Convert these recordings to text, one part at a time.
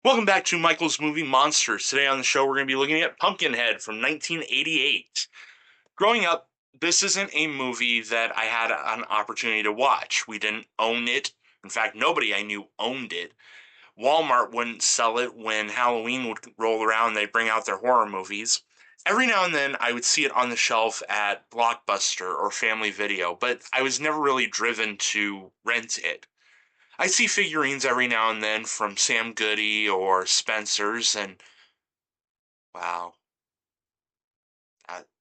Welcome back to Michael's Movie Monsters. Today on the show, we're going to be looking at Pumpkinhead from 1988. Growing up, this isn't a movie that I had an opportunity to watch. We didn't own it. In fact, nobody I knew owned it. Walmart wouldn't sell it when Halloween would roll around, they'd bring out their horror movies. Every now and then, I would see it on the shelf at Blockbuster or Family Video, but I was never really driven to rent it. I see figurines every now and then from Sam Goody or Spencer's, and wow,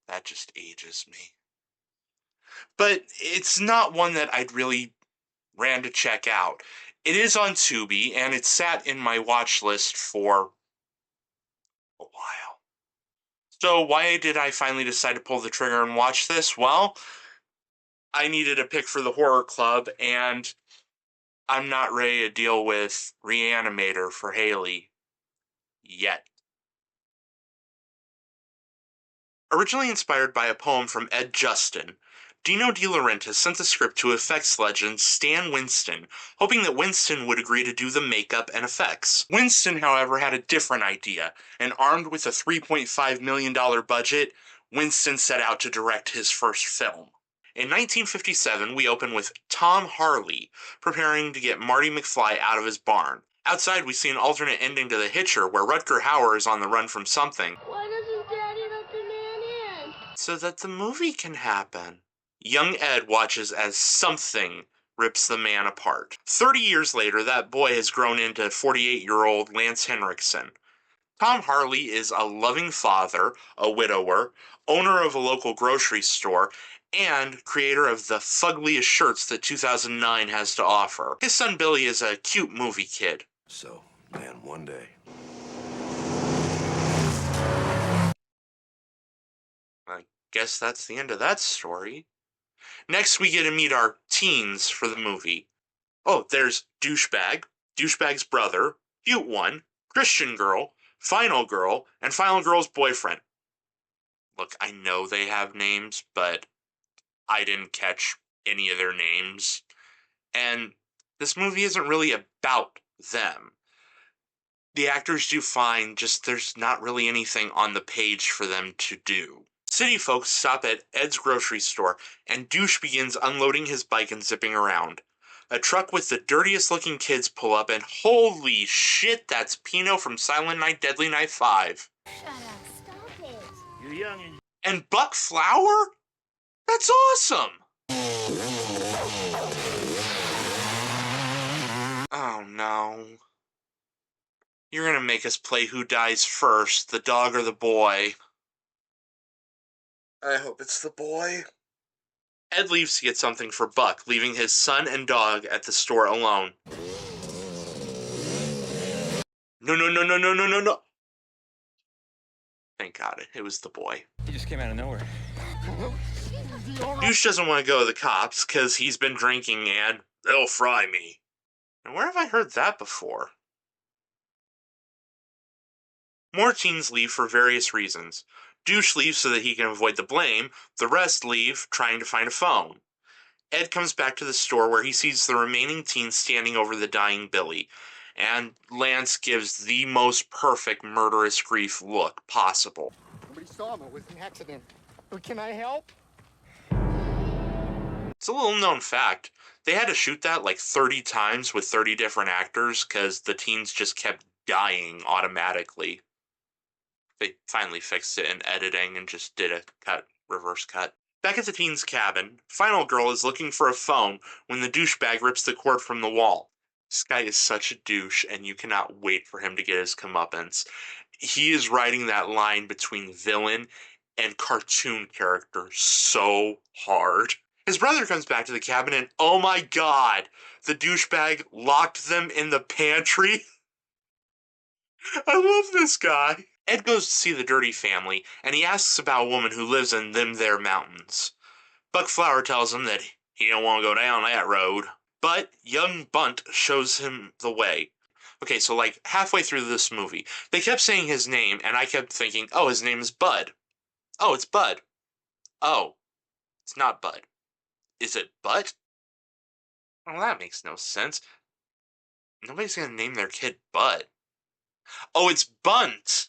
that just ages me. But it's not one that I'd really ran to check out. It is on Tubi, and it sat in my watch list for a while. So why did I finally decide to pull the trigger and watch this? Well, I needed a pick for the horror club, and I'm not ready to deal with Reanimator for Haley yet. Originally inspired by a poem from Ed Justin, Dino De Laurentiis sent the script to effects legend Stan Winston, hoping that Winston would agree to do the makeup and effects. Winston, however, had a different idea, and armed with a $3.5 million budget, Winston set out to direct his first film. In 1957, we open with Tom Harley preparing to get Marty McFly out of his barn. Outside, we see an alternate ending to The Hitcher where Rutger Hauer is on the run from something. Why doesn't Daddy let the man in? So that the movie can happen. Young Ed watches as something rips the man apart. 30 years later, that boy has grown into 48-year-old Lance Henriksen. Tom Harley is a loving father, a widower, owner of a local grocery store, and creator of the fuggliest shirts that 2009 has to offer. His son Billy is a cute movie kid. So, man, one day. I guess that's the end of that story. Next, we get to meet our teens for the movie. Oh, there's Douchebag, Douchebag's brother, Cute One, Christian Girl, Final Girl, and Final Girl's boyfriend. Look, I know they have names, but I didn't catch any of their names. And this movie isn't really about them. The actors do fine, just there's not really anything on the page for them to do. City folks stop at Ed's grocery store, and Douche begins unloading his bike and zipping around. A truck with the dirtiest looking kids pull up, and holy shit, that's Pino from Silent Night, Deadly Night 5. Shut up, stop it. You're young And Buck Flower? That's awesome! Oh no. You're gonna make us play who dies first, the dog or the boy. I hope it's the boy. Ed leaves to get something for Buck, leaving his son and dog at the store alone. No, no, no, no, no, no, no, no. Thank God, it was the boy. He just came out of nowhere. Douche doesn't want to go to the cops because he's been drinking and they'll fry me. And where have I heard that before? More teens leave for various reasons. Douche leaves so that he can avoid the blame. The rest leave trying to find a phone. Ed comes back to the store where he sees the remaining teens standing over the dying Billy, and Lance gives the most perfect murderous grief look possible. Nobody saw him. It was an accident. But can I help? It's a little known fact. They had to shoot that like 30 times with 30 different actors because the teens just kept dying automatically. They finally fixed it in editing and just did a reverse cut. Back at the teen's cabin, Final Girl is looking for a phone when the douchebag rips the cord from the wall. This guy is such a douche, and you cannot wait for him to get his comeuppance. He is writing that line between villain and cartoon character so hard. His brother comes back to the cabin, and oh my god, the douchebag locked them in the pantry. I love this guy. Ed goes to see the dirty family, and he asks about a woman who lives in them there mountains. Buck Flower tells him that he don't want to go down that road. But young Bunt shows him the way. Okay, so like halfway through this movie, they kept saying his name, and I kept thinking, oh, his name is Bud. Oh, it's Bud. Oh, it's not Bud. Is it Butt? Well, that makes no sense. Nobody's gonna name their kid Bud. Oh, it's Bunt!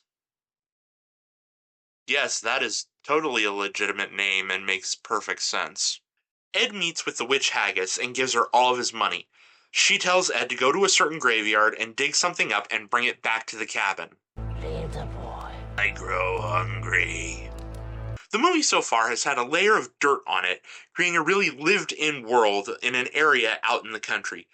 Yes, that is totally a legitimate name and makes perfect sense. Ed meets with the witch Haggis and gives her all of his money. She tells Ed to go to a certain graveyard and dig something up and bring it back to the cabin. Leave the boy. I grow hungry. The movie so far has had a layer of dirt on it, creating a really lived-in world in an area out in the country.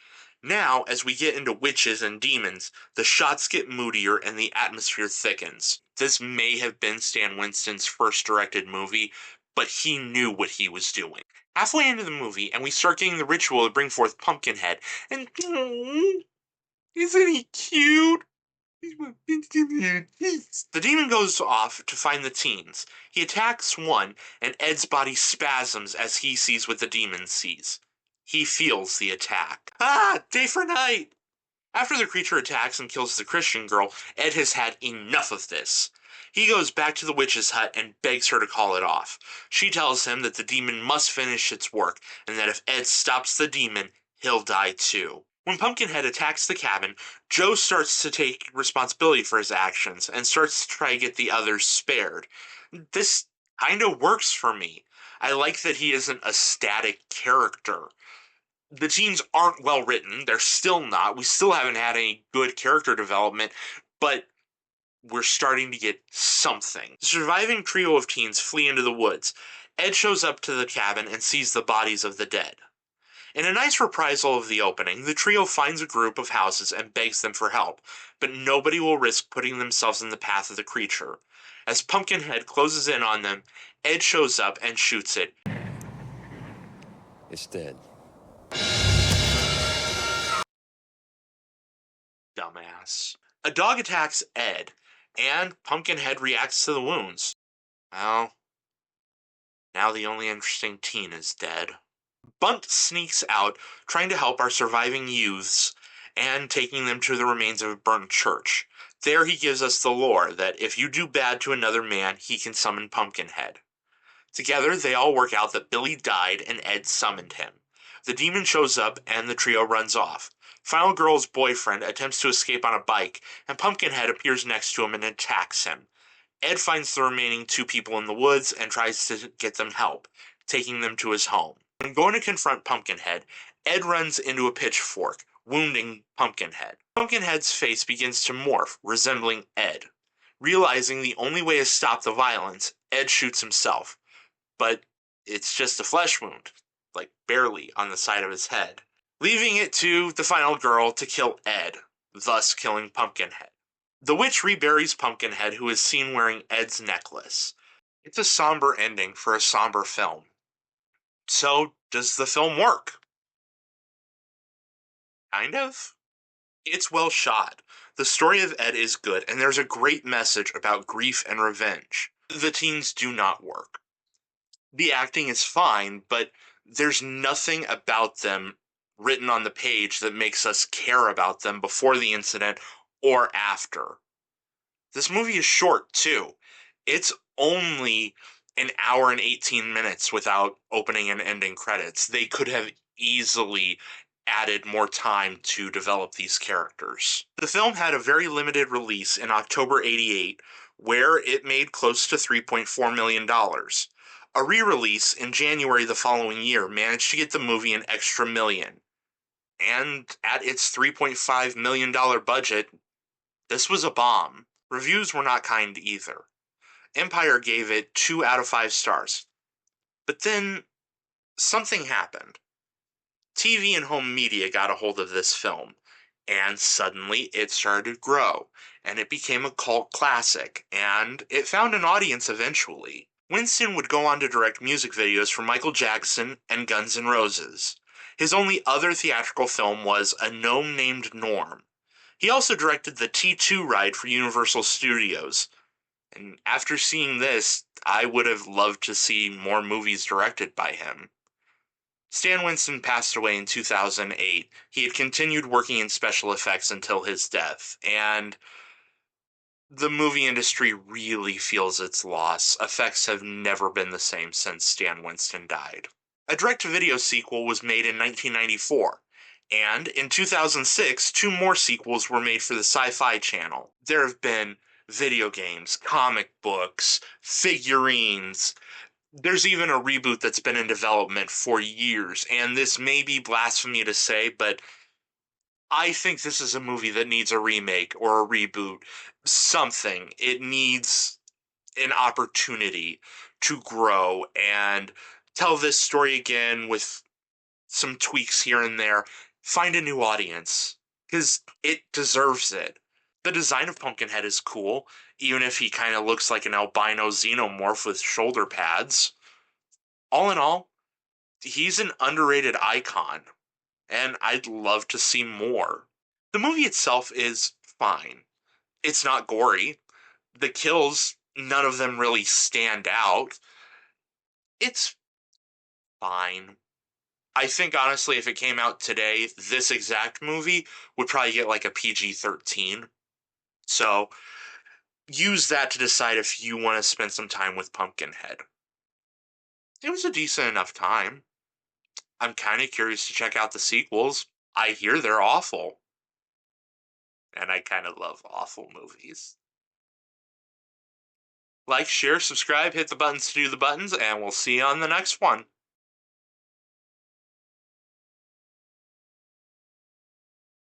Now, as we get into witches and demons, the shots get moodier and the atmosphere thickens. This may have been Stan Winston's first directed movie, but he knew what he was doing. Halfway into the movie, and we start getting the ritual to bring forth Pumpkinhead, and isn't he cute? The demon goes off to find the teens. He attacks one, and Ed's body spasms as he sees what the demon sees. He feels the attack. Ah, day for night! After the creature attacks and kills the Christian girl, Ed has had enough of this. He goes back to the witch's hut and begs her to call it off. She tells him that the demon must finish its work, and that if Ed stops the demon, he'll die too. When Pumpkinhead attacks the cabin, Joe starts to take responsibility for his actions and starts to try to get the others spared. This kind of works for me. I like that he isn't a static character. The teens aren't well written. They're still not. We still haven't had any good character development, but we're starting to get something. The surviving trio of teens flee into the woods. Ed shows up to the cabin and sees the bodies of the dead. In a nice reprisal of the opening, the trio finds a group of houses and begs them for help, but nobody will risk putting themselves in the path of the creature. As Pumpkinhead closes in on them, Ed shows up and shoots it. It's dead. Dumbass. A dog attacks Ed, and Pumpkinhead reacts to the wounds. Well, now the only interesting teen is dead. Bunt sneaks out, trying to help our surviving youths and taking them to the remains of a burnt church. There he gives us the lore that if you do bad to another man, he can summon Pumpkinhead. Together, they all work out that Billy died and Ed summoned him. The demon shows up and the trio runs off. Final Girl's boyfriend attempts to escape on a bike, and Pumpkinhead appears next to him and attacks him. Ed finds the remaining two people in the woods and tries to get them help, taking them to his home. When going to confront Pumpkinhead, Ed runs into a pitchfork, wounding Pumpkinhead. Pumpkinhead's face begins to morph, resembling Ed. Realizing the only way to stop the violence, Ed shoots himself. But it's just a flesh wound, like barely on the side of his head, leaving it to the final girl to kill Ed, thus killing Pumpkinhead. The witch reburies Pumpkinhead, who is seen wearing Ed's necklace. It's a somber ending for a somber film. So, does the film work? Kind of. It's well shot. The story of Ed is good, and there's a great message about grief and revenge. The teens do not work. The acting is fine, but there's nothing about them written on the page that makes us care about them before the incident or after. This movie is short, too. It's only an hour and 18 minutes without opening and ending credits. They could have easily added more time to develop these characters. The film had a very limited release in October '88, where it made close to $3.4 million. A re-release in January the following year managed to get the movie an extra million. And at its $3.5 million budget, this was a bomb. Reviews were not kind either. Empire gave it 2 out of 5 stars. But then, something happened. TV and home media got a hold of this film, and suddenly it started to grow, and it became a cult classic, and it found an audience eventually. Winston would go on to direct music videos for Michael Jackson and Guns N' Roses. His only other theatrical film was A Gnome Named Norm. He also directed the T2 ride for Universal Studios. And after seeing this, I would have loved to see more movies directed by him. Stan Winston passed away in 2008. He had continued working in special effects until his death, and the movie industry really feels its loss. Effects have never been the same since Stan Winston died. A direct-to-video sequel was made in 1994. And in 2006, two more sequels were made for the Sci-Fi Channel. There have been video games, comic books, figurines. There's even a reboot that's been in development for years, and this may be blasphemy to say, but I think this is a movie that needs a remake or a reboot. Something. It needs an opportunity to grow and tell this story again with some tweaks here and there. Find a new audience because it deserves it. The design of Pumpkinhead is cool, even if he kind of looks like an albino xenomorph with shoulder pads. All in all, he's an underrated icon, and I'd love to see more. The movie itself is fine. It's not gory. The kills, none of them really stand out. It's fine. I think honestly, if it came out today, this exact movie would probably get like a PG-13. So use that to decide if you want to spend some time with Pumpkinhead. It was a decent enough time. I'm kind of curious to check out the sequels. I hear they're awful. And I kind of love awful movies. Like, share, subscribe, hit the buttons to do the buttons, and we'll see you on the next one.